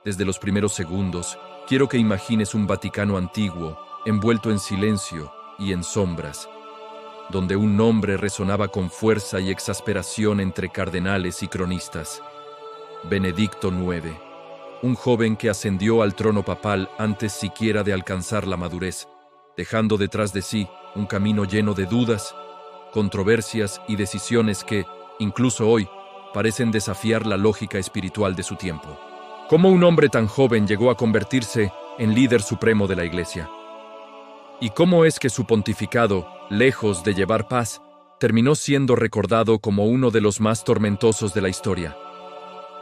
Desde los primeros segundos, quiero que imagines un Vaticano antiguo, envuelto en silencio y en sombras, donde un nombre resonaba con fuerza y exasperación entre cardenales y cronistas. Benedicto IX, un joven que ascendió al trono papal antes siquiera de alcanzar la madurez, dejando detrás de sí un camino lleno de dudas, controversias y decisiones que, incluso hoy, parecen desafiar la lógica espiritual de su tiempo. ¿Cómo un hombre tan joven llegó a convertirse en líder supremo de la Iglesia? ¿Y cómo es que su pontificado, lejos de llevar paz, terminó siendo recordado como uno de los más tormentosos de la historia?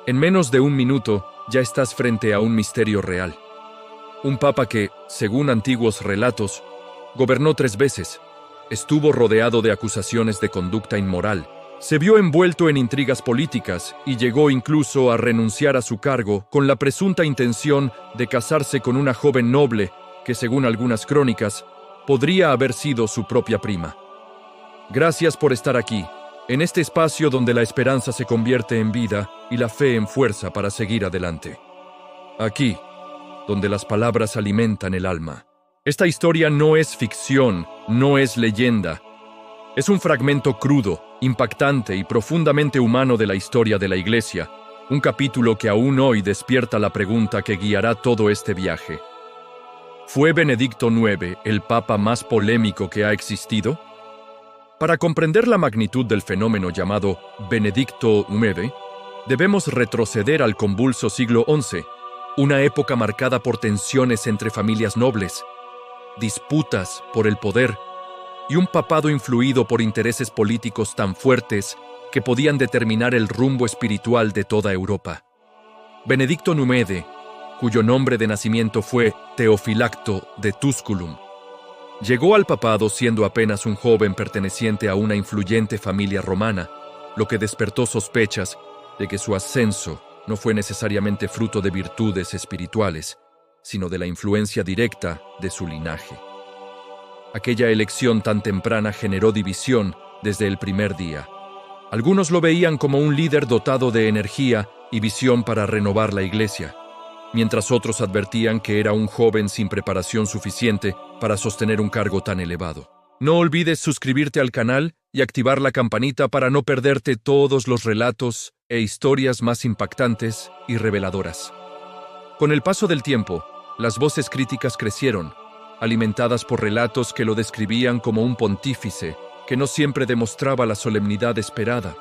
En menos de un minuto, ya estás frente a un misterio real. Un papa que, según antiguos relatos, gobernó 3 veces, estuvo rodeado de acusaciones de conducta inmoral, se vio envuelto en intrigas políticas y llegó incluso a renunciar a su cargo con la presunta intención de casarse con una joven noble que, según algunas crónicas, podría haber sido su propia prima. Gracias por estar aquí, en este espacio donde la esperanza se convierte en vida y la fe en fuerza para seguir adelante. Aquí, donde las palabras alimentan el alma. Esta historia no es ficción, no es leyenda. Es un fragmento crudo, impactante y profundamente humano de la historia de la Iglesia, un capítulo que aún hoy despierta la pregunta que guiará todo este viaje. ¿Fue Benedicto IX el papa más polémico que ha existido? Para comprender la magnitud del fenómeno llamado Benedicto IX, debemos retroceder al convulso siglo XI, una época marcada por tensiones entre familias nobles, disputas por el poder y un papado influido por intereses políticos tan fuertes que podían determinar el rumbo espiritual de toda Europa. Benedicto IX, cuyo nombre de nacimiento fue Teofilacto de Tusculum, llegó al papado siendo apenas un joven perteneciente a una influyente familia romana, lo que despertó sospechas de que su ascenso no fue necesariamente fruto de virtudes espirituales, sino de la influencia directa de su linaje. Aquella elección tan temprana generó división desde el primer día. Algunos lo veían como un líder dotado de energía y visión para renovar la Iglesia, mientras otros advertían que era un joven sin preparación suficiente para sostener un cargo tan elevado. No olvides suscribirte al canal y activar la campanita para no perderte todos los relatos e historias más impactantes y reveladoras. Con el paso del tiempo, las voces críticas crecieron, alimentadas por relatos que lo describían como un pontífice que no siempre demostraba la solemnidad esperada,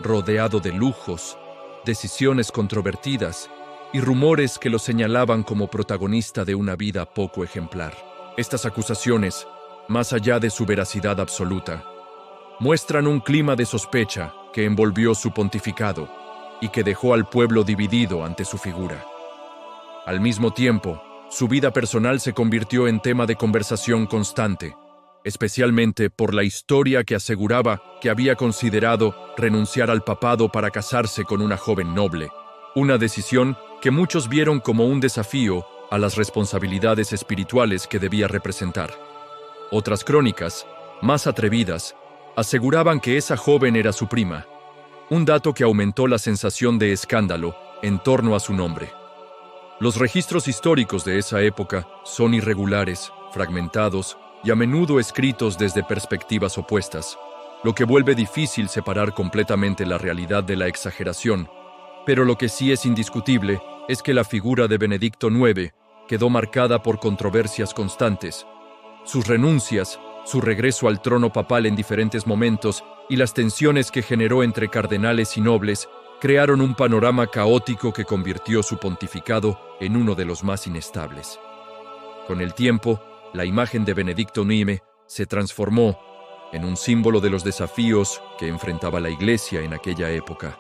rodeado de lujos, decisiones controvertidas y rumores que lo señalaban como protagonista de una vida poco ejemplar. Estas acusaciones, más allá de su veracidad absoluta, muestran un clima de sospecha que envolvió su pontificado y que dejó al pueblo dividido ante su figura. Al mismo tiempo, su vida personal se convirtió en tema de conversación constante, especialmente por la historia que aseguraba que había considerado renunciar al papado para casarse con una joven noble, una decisión que muchos vieron como un desafío a las responsabilidades espirituales que debía representar. Otras crónicas, más atrevidas, aseguraban que esa joven era su prima, un dato que aumentó la sensación de escándalo en torno a su nombre. Los registros históricos de esa época son irregulares, fragmentados y a menudo escritos desde perspectivas opuestas, lo que vuelve difícil separar completamente la realidad de la exageración, pero lo que sí es indiscutible es que la figura de Benedicto IX quedó marcada por controversias constantes. Sus renuncias, su regreso al trono papal en diferentes momentos y las tensiones que generó entre cardenales y nobles crearon un panorama caótico que convirtió su pontificado en uno de los más inestables. Con el tiempo, la imagen de Benedicto IX se transformó en un símbolo de los desafíos que enfrentaba la Iglesia en aquella época.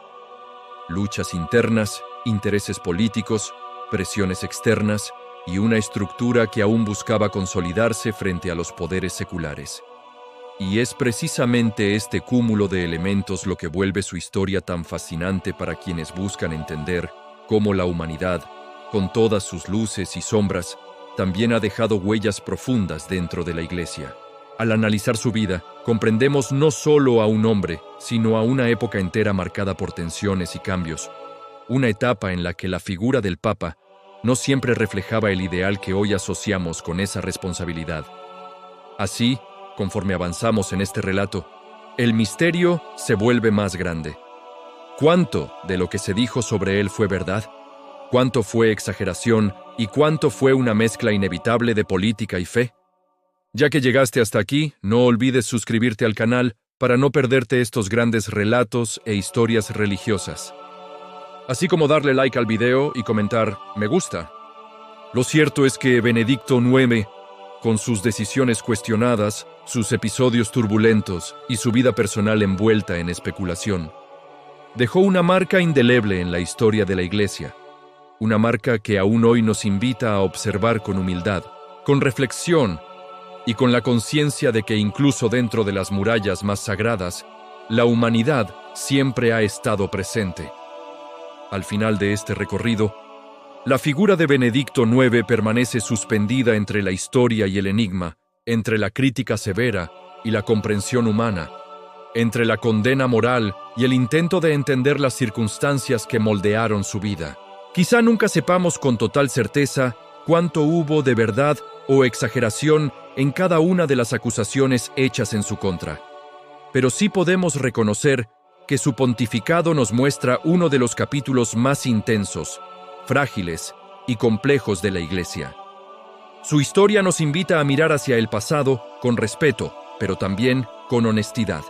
Luchas internas, intereses políticos, presiones externas y una estructura que aún buscaba consolidarse frente a los poderes seculares. Y es precisamente este cúmulo de elementos lo que vuelve su historia tan fascinante para quienes buscan entender cómo la humanidad, con todas sus luces y sombras, también ha dejado huellas profundas dentro de la Iglesia. Al analizar su vida, comprendemos no solo a un hombre, sino a una época entera marcada por tensiones y cambios, una etapa en la que la figura del Papa no siempre reflejaba el ideal que hoy asociamos con esa responsabilidad. Así, conforme avanzamos en este relato, el misterio se vuelve más grande. ¿Cuánto de lo que se dijo sobre él fue verdad? ¿Cuánto fue exageración y cuánto fue una mezcla inevitable de política y fe? Ya que llegaste hasta aquí, no olvides suscribirte al canal para no perderte estos grandes relatos e historias religiosas. Así como darle like al video y comentar "me gusta". Lo cierto es que Benedicto IX, con sus decisiones cuestionadas, sus episodios turbulentos y su vida personal envuelta en especulación, dejó una marca indeleble en la historia de la Iglesia, una marca que aún hoy nos invita a observar con humildad, con reflexión y con la conciencia de que incluso dentro de las murallas más sagradas, la humanidad siempre ha estado presente. Al final de este recorrido, la figura de Benedicto IX permanece suspendida entre la historia y el enigma, entre la crítica severa y la comprensión humana, entre la condena moral y el intento de entender las circunstancias que moldearon su vida. Quizá nunca sepamos con total certeza cuánto hubo de verdad o exageración en cada una de las acusaciones hechas en su contra, pero sí podemos reconocer que su pontificado nos muestra uno de los capítulos más intensos, frágiles y complejos de la Iglesia. Su historia nos invita a mirar hacia el pasado con respeto, pero también con honestidad,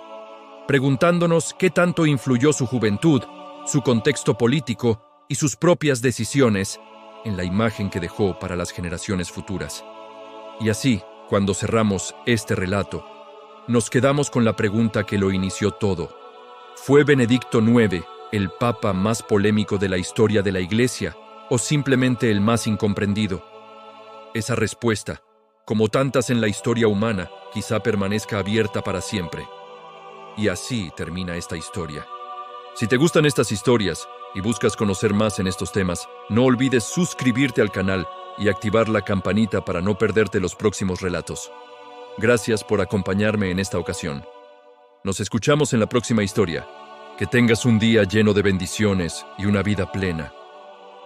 preguntándonos qué tanto influyó su juventud, su contexto político y sus propias decisiones en la imagen que dejó para las generaciones futuras. Y así, cuando cerramos este relato, nos quedamos con la pregunta que lo inició todo. ¿Fue Benedicto IX el papa más polémico de la historia de la Iglesia o simplemente el más incomprendido? Esa respuesta, como tantas en la historia humana, quizá permanezca abierta para siempre. Y así termina esta historia. Si te gustan estas historias y buscas conocer más en estos temas, no olvides suscribirte al canal y activar la campanita para no perderte los próximos relatos. Gracias por acompañarme en esta ocasión. Nos escuchamos en la próxima historia. Que tengas un día lleno de bendiciones y una vida plena.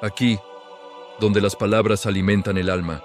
Aquí, donde las palabras alimentan el alma,